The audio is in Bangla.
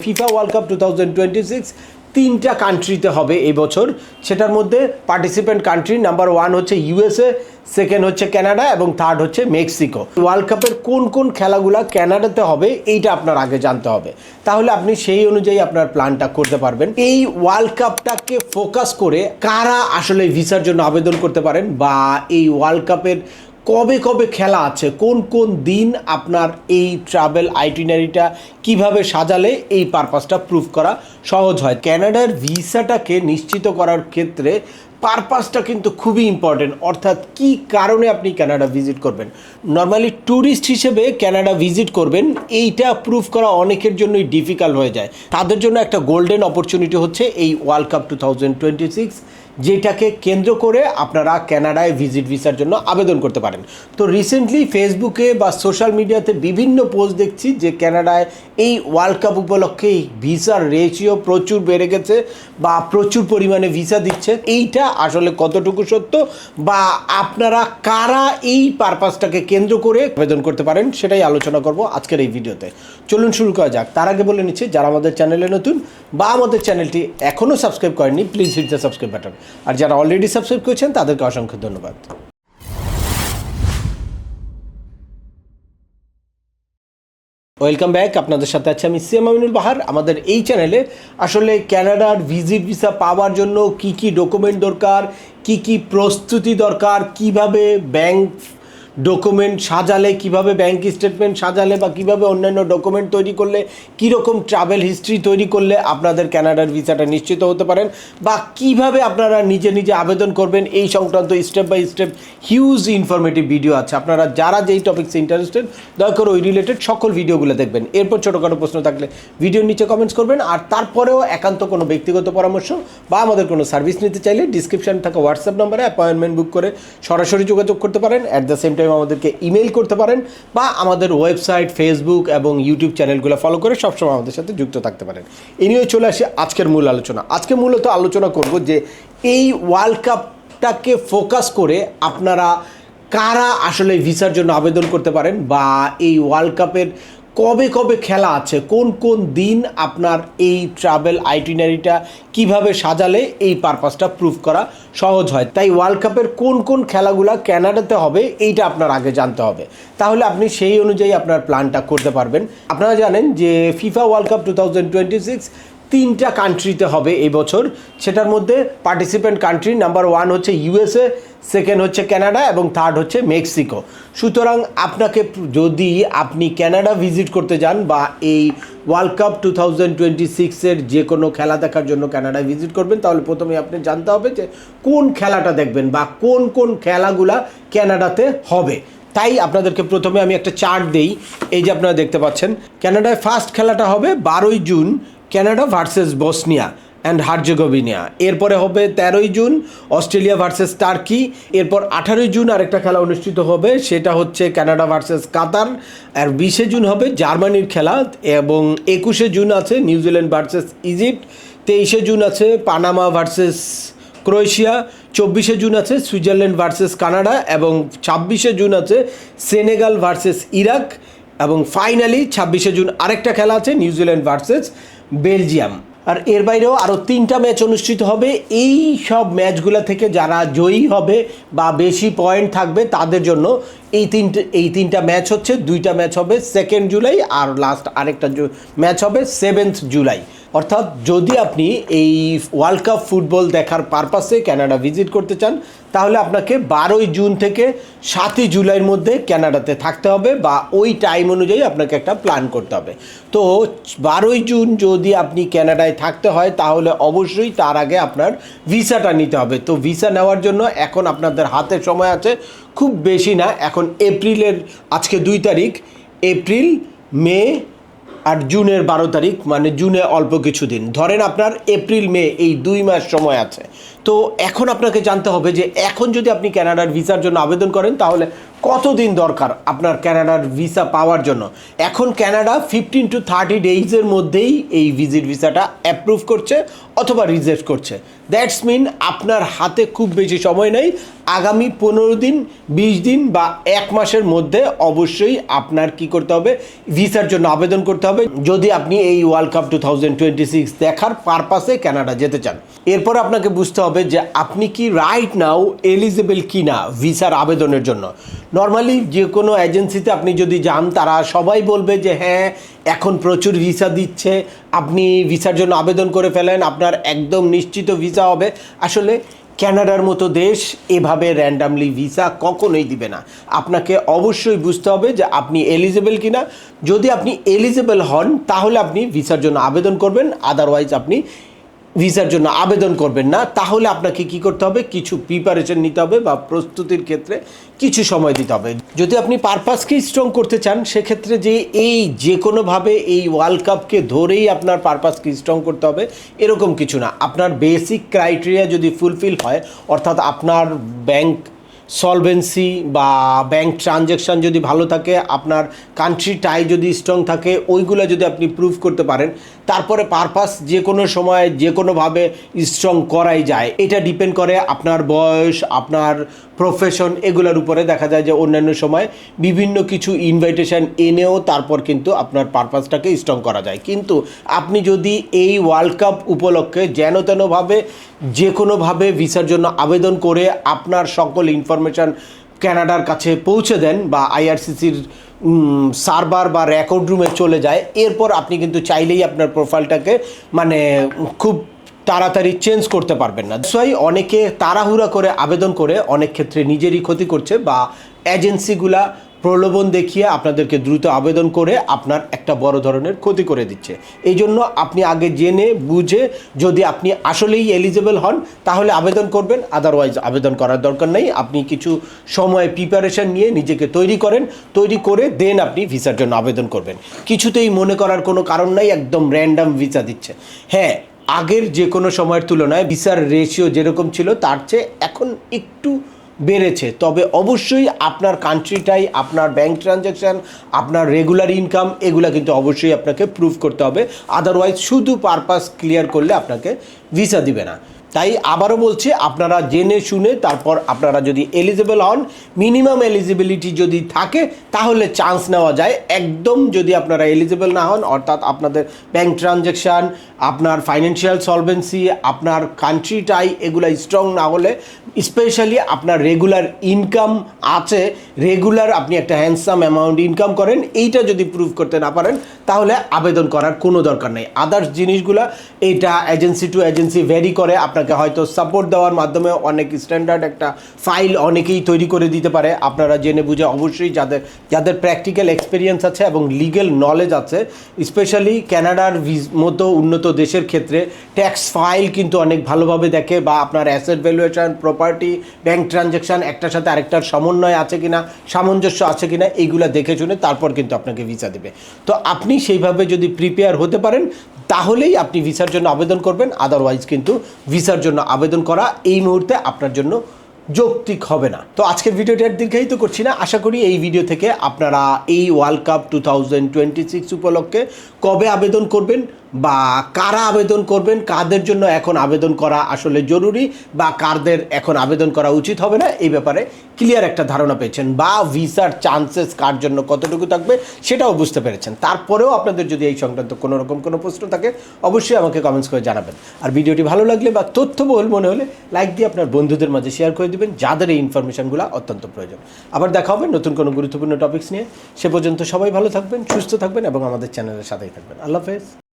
ফিফা ওয়ার্ল্ড কাপ 2026 তিনটা কান্ট্রিতে হবে এই বছর। সেটার মধ্যে পার্টিসিপেন্ট কান্ট্রি নাম্বার 1 হচ্ছে ইউএসএ, সেকেন্ড হচ্ছে কানাডা এবং থার্ড হচ্ছে মেক্সিকো। ওয়ার্ল্ড কাপের কোন কোন খেলাগুলো কানাডাতে হবে এইটা আপনার আগে জানতে হবে, তাহলে আপনি সেই অনুযায়ী আপনার প্ল্যানটা করতে পারবেন। এই ওয়ার্ল্ড কাপটাকে ফোকাস করে কারা আসলে ভিসার জন্য আবেদন করতে পারেন, বা এই ওয়ার্ল্ড কাপের কবে কবে খেলা আছে, কোন কোন দিন আপনার এই ট্রাভেল আইটিনারিটা কিভাবে সাজালে এই পারপাসটা প্রুফ করা সহজ হয়। কানাডার ভিসাটাকে নিশ্চিত করার ক্ষেত্রে পারপাসটা কিন্তু খুবই ইম্পর্টেন্ট, অর্থাৎ কি কারণে আপনি কানাডা ভিজিট করবেন। নর্মালি ট্যুরিস্ট হিসেবে কানাডা ভিজিট করবেন, এইটা প্রুফ করা অনেকের জন্যই ডিফিকাল্ট হয়ে যায়। তাদের জন্য একটা গোল্ডেন অপরচুনিটি হচ্ছে এই ওয়ার্ল্ড কাপ 2026, যেটাকে কেন্দ্র করে আপনারা কানাডায় ভিজিট ভিসার জন্য আবেদন করতে পারেন। তো রিসেন্টলি ফেসবুকে বা সোশ্যাল মিডিয়াতে বিভিন্ন পোস্ট দেখছি যে কানাডায় এই ওয়ার্ল্ড কাপ উপলক্ষে ভিসার রেশিও প্রচুর বেড়ে গেছে বা প্রচুর পরিমাণে ভিসা দিচ্ছে। এইটা আসলে কতটুকু সত্য, বা আপনারা কারা এই পারপাসটাকে কেন্দ্র করে আবেদন করতে পারেন, সেটাই আলোচনা করব আজকের এই ভিডিওতে। চলুন শুরু করা যাক। তার আগে বলে নিচ্ছি, যারা আমাদের চ্যানেলে নতুন বা আমাদের চ্যানেলটি এখনও সাবস্ক্রাইব করেননি, please hit the subscribe button. আর যারা অলরেডি সাবস্ক্রাইব করেছেন তাদেরকে অসংখ্য ধন্যবাদ। ওয়েলকাম ব্যাক, আপনাদের সাথে আছে আমি সিএম আমিনুল বাহার। আমাদের এই চ্যানেলে আসলে কানাডার ভিজিট ভিসা পাওয়ার জন্য কি কি ডকুমেন্ট দরকার, কি কি প্রস্তুতি দরকার, কিভাবে ব্যাংক ডকুমেন্ট সাজালে, কিভাবে ব্যাংক স্টেটমেন্ট সাজালে, বা কিভাবে অন্যান্য ডকুমেন্ট তৈরি করলে, কীরকম ট্রাভেল হিস্ট্রি তৈরি করলে আপনাদের কানাডার ভিসাটা নিশ্চিত হতে পারেন, বা কিভাবে আপনারা নিজে নিজে আবেদন করবেন, এই সংক্রান্ত step by step huge informative video আছে। আপনারা যারা যেই টপিক্সে ইন্টারেস্টেড, দয়া করে ওই রিলেটেড সকল ভিডিওগুলো দেখবেন। এরপর ছোটোখাটো প্রশ্ন থাকলে ভিডিওর নিচে কমেন্টস করবেন। আর তারপরেও একান্ত কোনো ব্যক্তিগত পরামর্শ বা আমাদের কোনো সার্ভিস নিতে চাইলে ডিসক্রিপশানে থাকা হোয়াটসঅ্যাপ নম্বরে অ্যাপয়েন্টমেন্ট বুক করে সরাসরি যোগাযোগ করতে পারেন। অ্যাট দ্য সেম টাইম আমাদেরকে ইমেইল করতে পারেন, বা আমাদের ওয়েবসাইট, ফেসবুক এবং ইউটিউব চ্যানেলগুলো ফলো করে সবসময় আমাদের সাথে যুক্ত থাকতে পারেন। এই নিয়ে চলে আসে আজকের মূল আলোচনা। আজকে মূলত আলোচনা করব যে এই ওয়ার্ল্ড কাপটাকে ফোকাস করে আপনারা কারা আসলে ভিসার জন্য আবেদন করতে পারেন, বা এই ওয়ার্ল্ড কাপের কবে কবে খেলা আছে, কোন কোন দিন আপনার এই ট্রাভেল আইটিনারিটা কিভাবে সাজালে এই পারপাসটা প্রুফ করা সহজ হয়। তাই ওয়ার্ল্ড কাপের কোন কোন খেলাগুলো কানাডাতে হবে এইটা আপনার আগে জানতে হবে, তাহলে আপনি সেই অনুযায়ী আপনার প্ল্যানটা করতে পারবেন। আপনারা জানেন যে ফিফা ওয়ার্ল্ড কাপ 2026 তিনটা কান্ট্রিতে হবে এই বছর। সেটার মধ্যে পার্টিসিপেন্ট কান্ট্রি নাম্বার 1 হচ্ছে ইউএসএ, সেকেন্ড হচ্ছে কানাডা এবং থার্ড হচ্ছে মেক্সিকো। সুতরাং আপনাকে যদি আপনি কানাডা ভিজিট করতে যান, বা এই ওয়ার্ল্ড কাপ 2026-এর যে কোনো খেলা দেখার জন্য কানাডায় ভিজিট করবেন, তাহলে প্রথমে আপনি জানতে হবে যে কোন খেলাটা দেখবেন বা কোন কোন খেলাগুলা কানাডাতে হবে। তাই আপনাদেরকে প্রথমে আমি একটা চার্ট দেই। এই যে আপনারা দেখতে পাচ্ছেন, কানাডায় ফার্স্ট খেলাটা হবে 12ই June, Canada versus Bosnia and Herzegovina. এরপরে হবে 13ই জুন অস্ট্রেলিয়া ভার্সেস টার্কি। এরপর 18ই জুন আরেকটা খেলা অনুষ্ঠিত হবে, সেটা হচ্ছে কানাডা ভার্সেস কাতার। আর 20শে জুন হবে জার্মানির খেলা, এবং 21শে জুন আছে নিউজিল্যান্ড ভার্সেস ইজিপ্ট। 23শে জুন আছে পানামা ভার্সেস ক্রোয়েশিয়া। 24শে জুন আছে সুইজারল্যান্ড ভার্সেস কানাডা, এবং 26শে জুন আছে সেনেগাল ভার্সেস ইরাক, এবং ফাইনালি 26শে জুন আরেকটা খেলা আছে নিউজিল্যান্ড ভার্সেস বেলজিয়াম। আর এর বাইরেও আরও 3টা ম্যাচ অনুষ্ঠিত হবে। এই সব ম্যাচগুলো থেকে যারা জয়ী হবে বা বেশি পয়েন্ট থাকবে তাদের জন্য এই তিনটা ম্যাচ হচ্ছে, 2টা ম্যাচ হবে 2 জুলাই, আর লাস্ট আরেকটা ম্যাচ হবে 7 জুলাই। অর্থাৎ যদি আপনি এই ওয়ার্ল্ড কাপ ফুটবল দেখার পারপাসে কানাডা ভিজিট করতে চান, তাহলে আপনাকে 12ই জুন থেকে 7ই জুলাইয়ের মধ্যে কানাডাতে থাকতে হবে, বা ওই টাইম অনুযায়ী আপনাকে একটা প্ল্যান করতে হবে। তো 12ই জুন যদি আপনি কানাডায় থাকতে হয়, তাহলে অবশ্যই তার আগে আপনার ভিসাটা নিতে হবে। তো ভিসা নেওয়ার জন্য এখন আপনাদের হাতে সময় আছে খুব বেশি না। এখন এপ্রিলের, আজকে 2 তারিখ, এপ্রিল, মে আর জুনের 12 তারিখ, মানে জুনে অল্প কিছু দিন, ধরেন আপনার এপ্রিল মে এই 2 মাস সময় আছে। তো তো এখন আপনাকে জানতে হবে যে এখন যদি আপনি কানাডার ভিসার জন্য আবেদন করেন তাহলে কতদিন দরকার আপনার কানাডার ভিসা পাওয়ার জন্য। এখন কানাডা 15 to 30 ডেইজের মধ্যেই এই ভিজিট ভিসাটা অ্যাপ্রুভ করছে অথবা রিজেক্ট করছে। দ্যাটস মিন আপনার হাতে খুব বেশি সময় নেই, আগামী 15 দিন 20 দিন বা 1 মাসের মধ্যে অবশ্যই আপনার কি করতে হবে, ভিসার জন্য আবেদন করতে হবে যদি আপনি এই ওয়ার্ল্ড কাপ 2026 দেখার পারপাসে কানাডা যেতে চান। এরপর আপনাকে বুঝতে হবে যে আপনি কি রাইট নাও এলিজিবল কি না ভিসার আবেদনের জন্য। নর্মালি যে কোনো এজেন্সিতে আপনি যদি যান তারা সবাই বলবে যে হ্যাঁ এখন প্রচুর ভিসা দিচ্ছে, আপনি ভিসার জন্য আবেদন করে ফেলেন, আপনার একদম নিশ্চিত ভিসা হবে। আসলে কানাডার মতো দেশ এভাবে র্যান্ডামলি ভিসা কখনোই দিবে না। আপনাকে অবশ্যই বুঝতে হবে যে আপনি এলিজিবল কিনা। যদি আপনি এলিজিবল হন তাহলে আপনি ভিসার জন্য আবেদন করবেন, আদারওয়াইজ আপনি ভিসার জন্য আবেদন করবেন না। তাহলে আপনাকে কি করতে হবে, কিছু প্রিপারেশন নিতে হবে বা প্রস্তুতির ক্ষেত্রে কিছু সময় দিতে হবে। যদি আপনি পারপাসকে স্ট্রং করতে চান সেক্ষেত্রে যে কোনোভাবে এই ওয়ার্ল্ড কাপকে ধরেই আপনার পারপাসকে স্ট্রং করতে হবে এরকম কিছু না। আপনার বেসিক ক্রাইটেরিয়া যদি ফুলফিল হয়, অর্থাৎ আপনার ব্যাংক সলভেন্সি বা ব্যাংক ট্রানজ্যাকশান যদি ভালো থাকে, আপনার কান্ট্রি টাই যদি স্ট্রং থাকে, ওইগুলো যদি আপনি প্রুভ করতে পারেন, তারপরে পারপাস যে কোনো সময় যে কোনোভাবে স্ট্রং করাই যায়। এটা ডিপেন্ড করে আপনার বয়স, আপনার প্রফেশন, এগুলোর উপরে। দেখা যায় যে অন্যান্য সময় বিভিন্ন কিছু ইনভাইটেশন এনেও তারপর কিন্তু আপনার পারপাসটাকে স্ট্রং করা যায়। কিন্তু আপনি যদি এই ওয়ার্ল্ড কাপ উপলক্ষে যেন তেনভাবে যে কোনোভাবে ভিসার জন্য আবেদন করে আপনার সকল ইনফরমেশান কানাডার কাছে পৌঁছে দেন বা আইআরসিসির সার্ভার বা রেকর্ড রুমে চলে যায়, এরপর আপনি কিন্তু চাইলেই আপনার প্রোফাইলটাকে খুব তাড়াতাড়ি চেঞ্জ করতে পারবেন না। সোয়াই অনেকে তাড়াহুড়া করে আবেদন করে অনেক ক্ষেত্রে নিজেরই ক্ষতি করছে বা এজেন্সিগুলা প্রলোভন দেখিয়ে আপনাদেরকে দ্রুত আবেদন করে আপনার একটা বড় ধরনের ক্ষতি করে দিচ্ছে। এই জন্য আপনি আগে জেনে বুঝে যদি আপনি আসলেই এলিজিবল হন তাহলে আবেদন করবেন, আদারওয়াইজ আবেদন করার দরকার নেই। আপনি কিছু সময় প্রিপারেশন নিয়ে নিজেকে তৈরি করে দেন আপনি ভিসার জন্য আবেদন করবেন। কিছুতেই মনে করার কোনো কারণ নাই একদম র্যান্ডাম ভিসা দিচ্ছে। হ্যাঁ, আগের যে কোনো সময়ের তুলনায় ভিসার রেশিও যেরকম ছিল তার চেয়ে এখন একটু বেড়েছে, তবে অবশ্যই আপনার কান্ট্রিটাই, আপনার ব্যাংক ট্রানজ্যাকশান, আপনার রেগুলার ইনকাম, এগুলা কিন্তু অবশ্যই আপনাকে প্রুভ করতে হবে। আদারওয়াইজ শুধু পারপাস ক্লিয়ার করলে আপনাকে ভিসা দিবে না। তাই আবারও বলছি, আপনারা জেনে শুনে তারপর আপনারা যদি এলিজিবল হন, মিনিমাম এলিজিবিলিটি যদি থাকে তাহলে চান্স নেওয়া যায়। একদম যদি আপনারা এলিজিবল না হন, অর্থাৎ আপনাদের ব্যাংক ট্রানজ্যাকশান, আপনার ফাইন্যান্সিয়াল সলভেন্সি, আপনার কান্ট্রিটাই এগুলা স্ট্রং না হলে, স্পেশালি আপনার রেগুলার ইনকাম আছে, রেগুলার আপনি একটা হ্যান্ডসাম অ্যামাউন্ট ইনকাম করেন, এইটা যদি প্রুভ করতে না পারেন তাহলে আবেদন করার কোনো দরকার নেই। আদার্স জিনিসগুলা এইটা এজেন্সি টু এজেন্সি ভ্যারি করে। আপনাকে হয়তো সাপোর্ট দেওয়ার মাধ্যমে অনেক স্ট্যান্ডার্ড একটা ফাইল অনেকেই তৈরি করে দিতে পারে। আপনারা জেনে বুঝে অবশ্যই যাদের প্র্যাকটিক্যাল এক্সপিরিয়েন্স আছে এবং লিগেল নলেজ আছে, স্পেশালি কানাডার মতো উন্নত দেশের ক্ষেত্রে ট্যাক্স ফাইল কিন্তু অনেক ভালোভাবে দেখে, বা আপনার asset valuation, property, bank transaction একটার সাথে আরেকটার সমন্বয় আছে কিনা, সামঞ্জস্য আছে কিনা, এইগুলো দেখে শুনে তারপর কিন্তু আপনাকে ভিসা দেবে। তো আপনি সেইভাবে যদি প্রিপেয়ার হতে পারেন তাহলেই আপনি ভিসার জন্য আবেদন করবেন, আদারওয়াইজ কিন্তু ভিসার জন্য আবেদন করা এই মুহূর্তে আপনার জন্য যৌক্তিক হবে না। তো আজকের ভিডিওটি আর দীর্ঘায়িত করছি না। আশা করি এই ভিডিও থেকে আপনারা এই ওয়ার্ল্ড কাপ 2026 উপলক্ষে কবে আবেদন করবেন বা কারা আবেদন করবেন, কাদের জন্য এখন আবেদন করা আসলে জরুরি বা কাদের এখন আবেদন করা উচিত হবে না, এই ব্যাপারে ক্লিয়ার একটা ধারণা পেয়েছেন, বা ভিসার চান্সেস কার জন্য কতটুকু থাকবে সেটাও বুঝতে পেরেছেন। তারপরেও আপনাদের যদি এই সংক্রান্ত কোনো রকম কোনো প্রশ্ন থাকে অবশ্যই আমাকে কমেন্টস করে জানাবেন। আর ভিডিওটি ভালো লাগলে বা তথ্যবহুল মনে হলে লাইক দিয়ে আপনার বন্ধুদের মাঝে শেয়ার করে দিবেন যাদের এই ইনফরমেশনগুলো অত্যন্ত প্রয়োজন। আবার দেখা হবে নতুন কোনো গুরুত্বপূর্ণ টপিকস নিয়ে। সে পর্যন্ত সবাই ভালো থাকবেন, সুস্থ থাকবেন এবং আমাদের চ্যানেলের সাথেই থাকবেন। আল্লাহ হাফেজ।